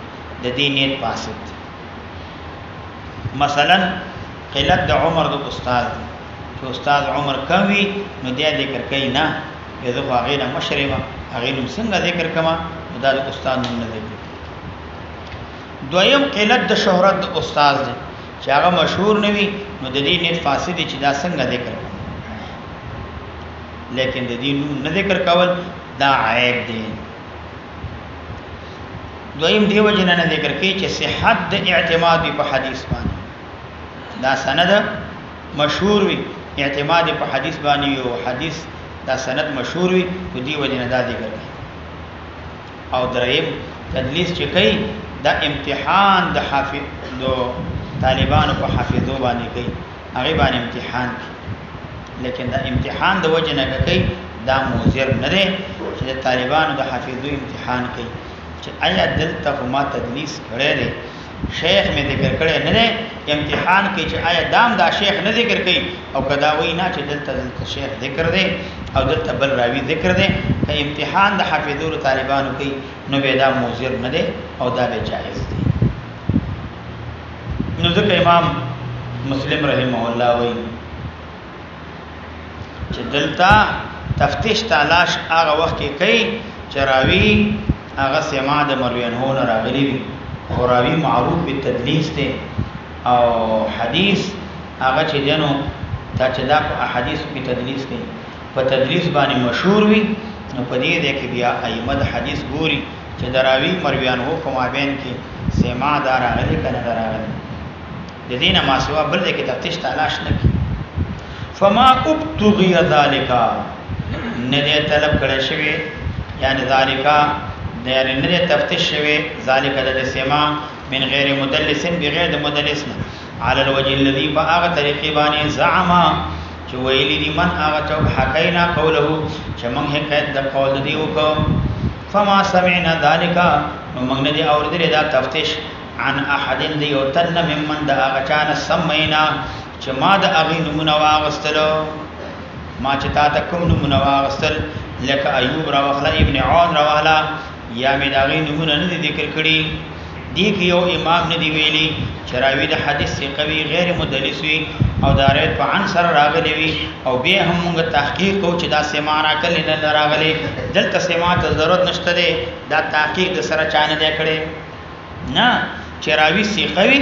د دې نیت فاسد دي مثلا قلت د عمر د استاد چې استاد عمر کوي نو دې ذکر کوي نه یذ هغه نه مشرمه هغه نوم څنګه ذکر کما دا د استاد نوم نه ذکر دویم قلت د شهرت د استاد دی چې هغه مشهور نه وي نو د دې نیت فاسد چې دا څنګه ذکر کوي لیکن د دې نوم نه ذکر کول دا عیب دی دویم دیو جن نه ذکر کوي چې صحت د اعتماد په حدیث باندې دا سند مشهور وي اعتماد په حدیث باندې یو حدیث دا سند مشهور وي په دی وجه نه دا ذکر کوي او دریم تدلیس چې کوي دا امتحان د حافظ دو طالبانو په حافظو باندې کوي هغه باندې امتحان کوي لیکن دا امتحان د وجه نه کوي دا موزر نه دی چې د طالبانو د حافظو امتحان کوي چې آیا دلته ما تدلیس کړی دی شیخ می ذکر کړی نه دی امتحان کې چې آیا دام دا شیخ نه ذکر کوي او کدا وای نه چې دلته شیخ ذکر دی او دلته بل راوی ذکر دی که امتحان د حافظو طالبانو کوي نو به دا موزر نه دی او دا به جائز دی نو ځکه امام مسلم رحمه الله وای چې دلته تفتیش تلاش هغه وخت کې کوي چې راوی هغه سماع د مرویان هون راغلی وي او راوی معروف بالتدلیس ته او حدیث هغه چې دنو دا چې دا په احادیث کې تدلیس کوي په تدلیس باندې مشهور وي نو په دې ده کې بیا ائمه د حدیث ګوري چې دراوی مرویان هو کومه بین کې سماع دار راغلی کنه راغلی د دینه ما سوا بل دې کې تفتیش تلاش نه کی فما ابتغي ذلك نه طلب کړی شوی یعنی ذالک یعنی نه تفتیش شوی ذالک د سماع من غیر مدلس بغیر مدلس على الوجه الذي باغ طریقې باندې زعم چې ویلی دي من هغه چې حکینا قوله چې موږ حکایت د قول دی وکړو فما سمعنا ذالک نو موږ نه دی اوریدل دا تفتیش عن احد دی او تن ممن دا هغه چانه سمینا چې ما د اغه نمونه واغستلو ما چې تا ته کوم نمونه واغستل لکه ایوب راوخلا ابن عون راوهلا یا مې دا غي نمونه نه ذکر کړي دی کې یو امام نه دی ویلي چې راوی د حدیث قوی غیر مدلس وي او دارت په عنصر راغلی وي او به هم موږ تحقیق کو چې دا سماع راکلی نه راغلی دلته سماع ته ضرورت نشته دی دا تحقیق د سره چانه دی کړي نه چې راوی قوی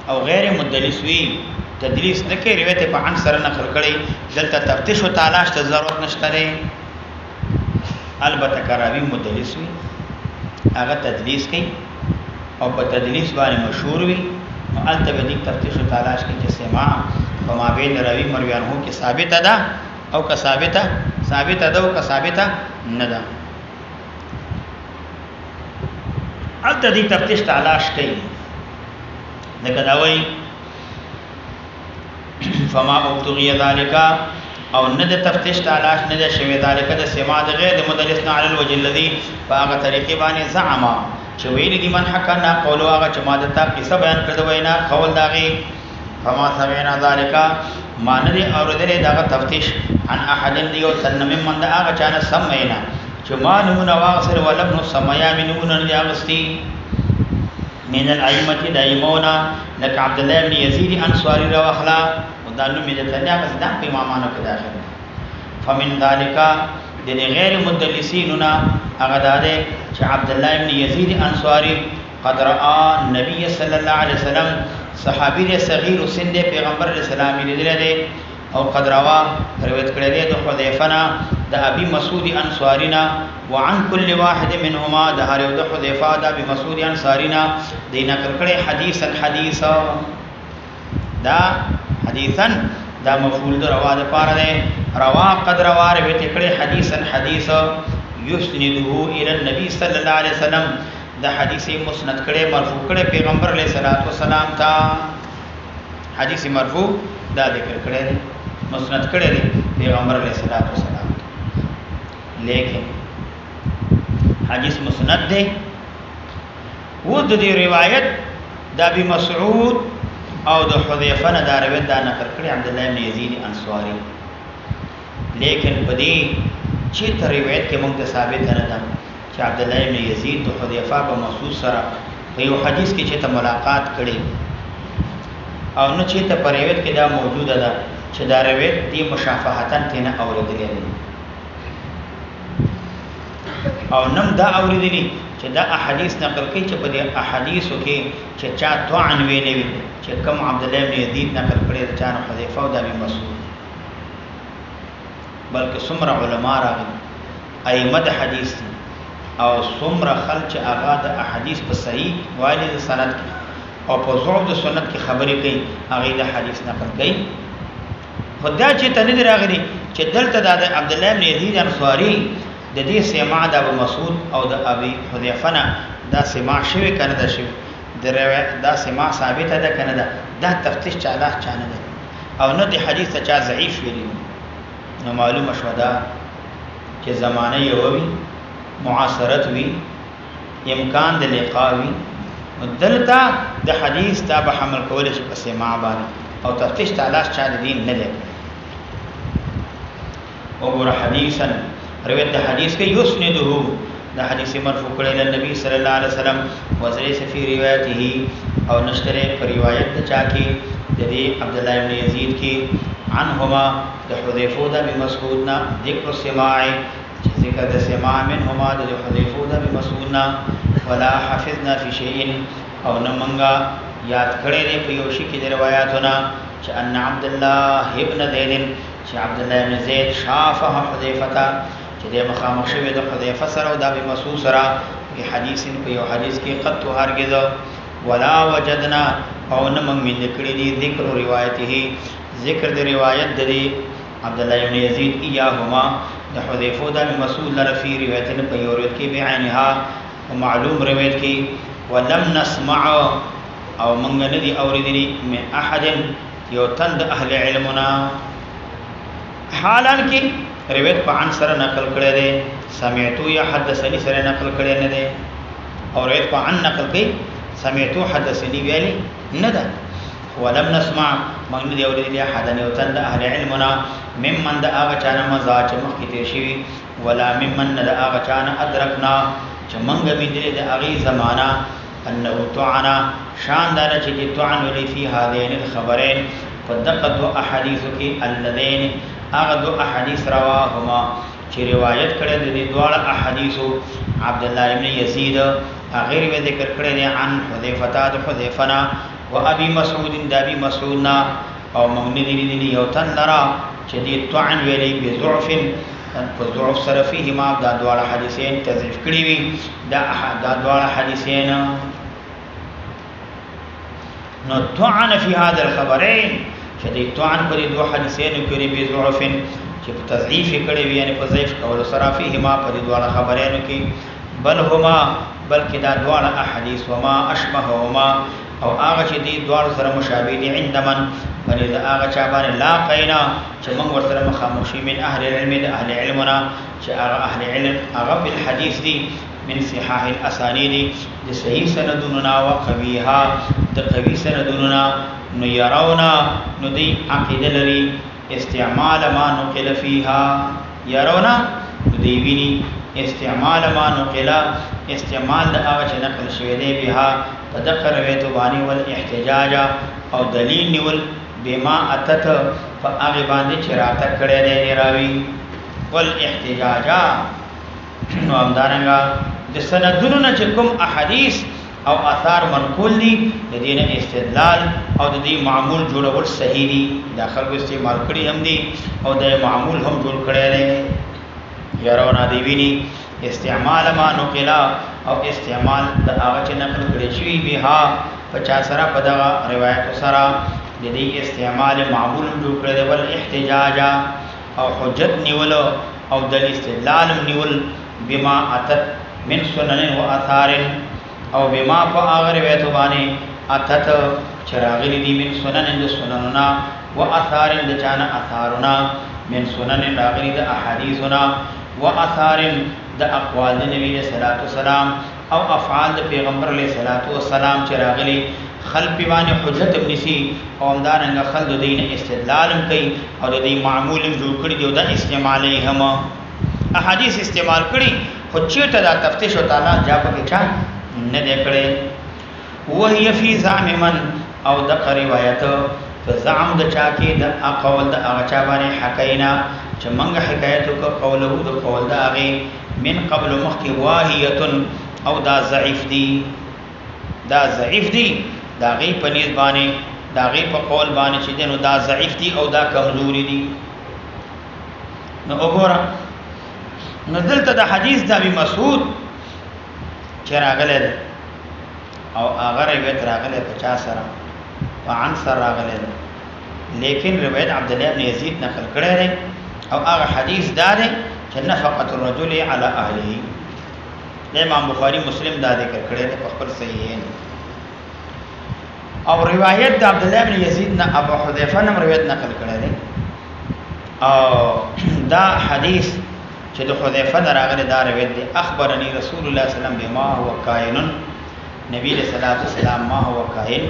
او غیر مدلس وي تدلیس نه کوي روایت په عنصر نقل کړي دلته تفتیش او تلاش ته ضرورت نشته دی البته کراوی مدلس وي هغه تدلیس کوي او په تدلیس باندې مشهور وي نو البته به دې تفتیش او تلاش کې چې سماع په مابین راوی مرویان هو کې ثابت ده او که ثابت ده او که ثابت نه ده البته دې تفتیش تلاش کوي دغه داوي فما ابتغي ذلك او ند تفتیش تلاش نه شوی ذلك د سماع د غیر مدلس نه علی الوجه الذي باغ طریقې باندې زعم چې ویل دي من حقنا قول هغه چې ما د تا قصه بیان کړو وینا قول داغي فما سمعنا ذلك ما نه دي اوریدل دا تفتیش عن احد دی او تن من د هغه چانه سمینا چې ما نمونه واغسر ولم نو سمیا منونه نه اغستی من الائمه دایمونا لك عبد الله بن يزيد انصاري رواخلا ودانو می د تنیا بس دا په امامانو کې داخل فمن ذلك د غیر مدلسیننا هغه داده چې عبد الله بن يزيد انصاري قد راى النبي صلى الله عليه وسلم صحابي صغير سن پیغمبر اسلام لیدل او قد روا روایت کړی دی د حذیفه د ابي مسعود انصارینا وعن كل واحد منهما د هر یو د حذیفه د ابي مسعود انصارینا دینه کړی حدیثا دا حدیثا دا مفعول د روا د پاره دی روا قد روا روایت کړی حدیثا یسنده الى النبي صلی الله علیه وسلم دا حدیث مسند کړي مرفوع کړي پیغمبر علیه الصلاۃ والسلام ته حدیث مرفوع دا ذکر کړي مسند کړي پیغمبر علیه الصلاۃ والسلام لیکن حدیث مسند دی و د دې روایت د ابي مسعود او د حذیفه نه دا روایت دا نقل کړي عبد الله بن یزید انصاری لیکن په دې چې تر روایت کې موږ ثابت نه ده چې عبد الله بن یزید او حذیفه په محسوس سره په یو حدیث کې چې ته ملاقات کړي او نو چې ته په روایت کې دا موجوده ده چې دا روایت دی مشافهتن تنه اوریدلې او نم دا اوریدلې چې دا احادیث نقل کوي چې په دې احادیثو کې چې چا طعن ویلې وي چې کوم عبد الله بن یزید نقل کړي چې چا حذیفه او د ابي مسعود بلکې څومره علما راغلي ائمه د حدیث او څومره خلک هغه د احادیث په صحیح وایي د سند او په ضعف د سنت کې خبرې کوي هغه د حدیث نقل کوي خدای چې تنه راغلي چې دلته د عبد الله بن یزید انصاری د دې سماع د ابو مسعود او د ابي حذیفه نه دا سماع شوی کنه دا شوی د روایت دا سماع ثابته ده کنه دا تفتیش چاله چانه ده او نه د حدیث ته چا ضعیف ویلی نو معلومه شو دا چې زمانه یو وی معاصرت وی امکان د لقاوی دلته د حدیث تا به حمل کول شي په سماع باندې او تفتیش تعالی چا د دین نه دی او ګور حدیثا روایت د حدیث کې یسنده د حدیث مرفوع کړي له نبی صلی الله علیه وسلم وزلیس فی روایته او نشتره پر روایت چا کې د عبد الله ابن یزید کې عنهما د حذیفه د مسعودنا ذکر السماع ذکر د سماع منهما د حذیفه د مسعودنا ولا حفظنا فی شیء او نمنګا یاد کړي دې په یو شي کې د روایتونه چې ان عبد الله ابن زید چې عبد الله ابن زید شافه حذیفه چې د مخامخ شوی د حذیفه سره او د ابي مسعود سره په حدیث په یو حدیث کې قط هرگز ولا وجدنا او نمنګ من کړي دي ذکر روایته ذکر د روایت د عبد الله ابن یزید ایاهما د حذیفه د ابي مسعود لرفي روایتن په یو روایت کې بعینها معلوم روایت کې ولم نسمع او منګ نه دي اوریدلی من احد یو تند اهل علمنا حالان کې روایت په عن سره نقل کړي دي سمعتو یا حدثني سره نقل کړي نه دي او روایت په عن نقل کړي سمعتو حدثني ویلي نه ده ولم نسمع موږ نه دی اورېدلی احد یو تند اهل علمنا ممن د هغه چانه مزا چې مخکې تیر شي ولا ممن د هغه چانه ادرکنا چې موږ مې د هغه زمانہ انه تعنا شاندار چې تعن ولي في هذين الخبرين فدقت احاديث کې اللذين هغه دو احاديث رواهما چې روایت کړي د دې دواړه احاديثو عبد الله ابن يزيد غیر و ذکر کړي دي عن حذیفه حذیفنا و ابي مسعود د ابي مسعودنا او مغنی دي یو تن لرا چې دې طعن ویلي بضعف فضعف سره فيهما د دواړه حدیثین تضعیف کړي وي د دواړه حدیثین نو طعن في هذا الخبرين شدید طعن پر دو حدیثین کې بضعف چې په تضعیف کړي وي یعنی په ضعیف کول سره فيهما پر دواړه خبرینو کې بل هما بلکې دا دواړه احادیث وما اشبههما او هغه چې دي دواړه سره مشابه دي عندمن بل دا هغه چا باندې لا قینا چې موږ ورسره مخامخ من اهل العلم د اهل علمنا چې هغه اهل علم هغه په حدیث دي من صحاح الاسانید د صحیح سندوننا او قویها د قوی سندوننا نو يرونا نو دی عقیده لري استعمال ما نقل فيها يرونا دی ویني استعمال ما نقل استعمال د هغه چې نقل شوی دی بها تذکر ویتو باندې ول احتجاج او دلیل نیول بما اتت فاغه باندې چراته کړه دی راوي ول احتجاج نو امدارنګا د سندونو نه چې کوم احادیث او آثار منقول دي د دین استدلال او د دې معمول جوړول صحیح دي داخل کو استعمال کړي هم دي او د معمول هم جوړ کړي دي يرونا دی ویني استعمال ما نقل او استعمال د هغه چې نقل کړي شوی بها 50 سره په دغه روایت سره د دې استعمال معمول جوړ کړي ول احتجاج او حجت نیول او د استدلال نیول بما اتت من سنن و آثار او بما په هغه روایت باندې اتت چراغلی دي من سنن د سنننا و آثار د چانه آثارنا من سنن راغلی د احادیثنا و آثار د اقوال د نبی صلی الله علیه وسلم او افعال د پیغمبر علیه الصلاۃ والسلام چراغلی خلق باندې حجت ابنسی او امدارنګ خلد دین استدلال کوي او د دې معمول جوړ کړي دی د استعمالي هم احادیث استعمال کړي خو چیرته دا تفتیش او تعالی جواب کې چا نه دکړي وهي فی زعم من او د روایت فزعم د چا کې د اقوال د هغه چا باندې حکینا چې منګه حکایت کو قوله د قول د هغه من قبل مخکی واهیه او دا ضعیف دی دا ضعیف دی دا غي په نسبت باندې دا غي په قول باندې چې دینو دا ضعیف دی او دا کمزوري دی نو وګوره نو دلته د حدیث د ابي مسعود چې راغله او هغه روایت راغله 50 سره وعن سره راغله لیکن روایت عبد الله بن يزيد نقل کړی دی او هغه حدیث دا دی چې نفقه الرجل على اهله امام بخاری مسلم دا ذکر کړی دی په خپل صحیحین او روایت د عبد الله بن يزيد نه ابو حذیفه نم روایت نقل کړی دی او دا حدیث چې چې د حذیفه دراغله دا روایت دی اخبرني رسول الله صلی الله علیه وسلم بما هو کائن نبی صلی الله علیه وسلم ما هو کائن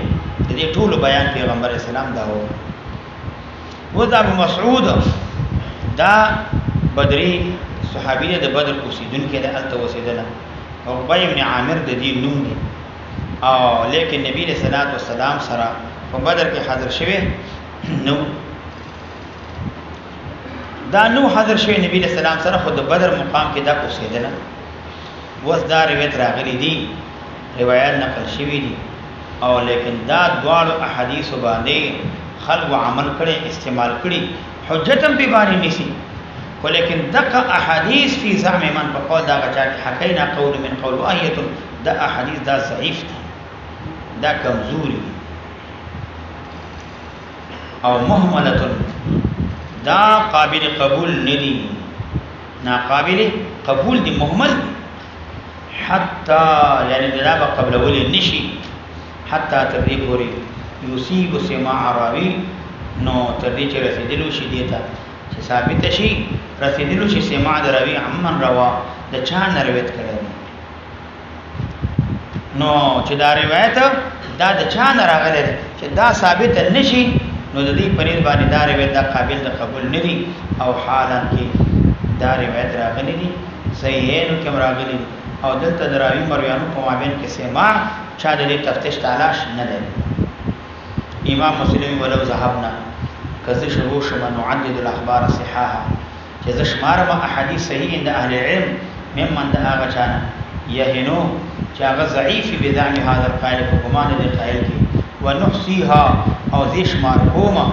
دې ټول بیان پیغمبر اسلام دا و دا ابو مسعود دا بدری صحابي د بدر اوسیدونکو د الته اوسیدله او عقبه ابن عامر د دې نوم دی او لیکن نبی صلی الله علیه وسلم سره په بدر کې حاضر شوی نو دا نو حاضر شوی نبی صلی الله علیه وسلم سره خود بدر مقام کې دا اوسیدله وس دا روایت راغلی دی روایت نقل شوی دی او لیکن دا دواړو احادیث باندې خلق عمل کړي استعمال کړي حجتم به باندې نشي ولیکن دغه احادیث فی زعم من بقول دا غچا حکینا قول من قول آیه دا احادیث دا ضعیف دي دا کمزوري او مهمله دا قابل قبول ندي ناقابل قبول دي مهمل حتى يعني دا قبل ولي نشي حتى تدریب پوری یصيب سماع راوی نو تدریج رسیدلو شي دیتا چې ثابت شي رسیدلو شي سماع راوی عمن روا د چا روایت کړي نو چې دا روایت دا د چا راغله چې دا ثابت نشي نو د دې پنځ باندې دا روایت دا قابل د قبول ندي او حالان کې دا روایت راغلي دي صحیحین کې راغلي او دلته دراوی مرویانو په مابین کې سماع چا د تفتیش تلاش نه لري امام مسلم ولو ذهبنا کذ شروع شما نعدد الاخبار صحاحا چې شمار ما احاديث صحیح عند اهل العلم ممن دا هغه چانه يهنو چې هغه ضعیف بدعم هذا القائل حکمان دې قائل کی ونحصيها او ذي شمار کوما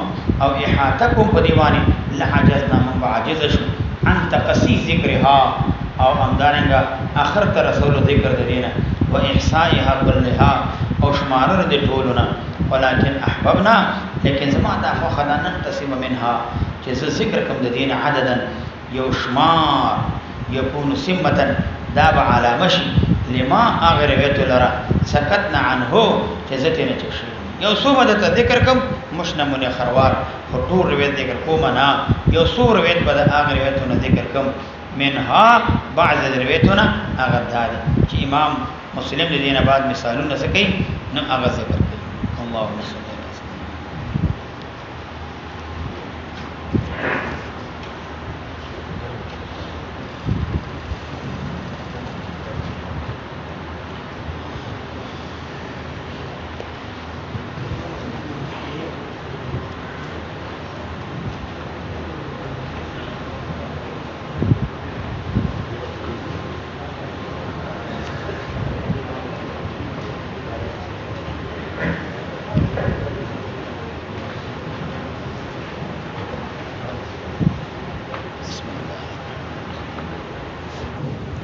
او احاطتكم په دیوانه لحجزنا من بعجز عن تقصي ذکرها او امدارنګه اخر ته رسول ذکر دینه و احصائها كلها او شمار دې ټولونه ولكن احببنا لیکن زما دا خو خدانن تسم منها چې ذکر کوم د دین عددا یو شمار یكون سمتا دا به علامه شي لما اغربت لرا سکتنا عنه چې زته نه چشي یو څو مدد ذکر کوم مشنمون خروار خطور روایت ذکر کوم نه یو څو روایت به اغربتونه ذکر کوم منها بعض روایتونه اگر دادي چې امام مسلم د دینه بعد مثالونه څه کوي نو هغه ذکر کوي اللهم صل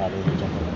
عليه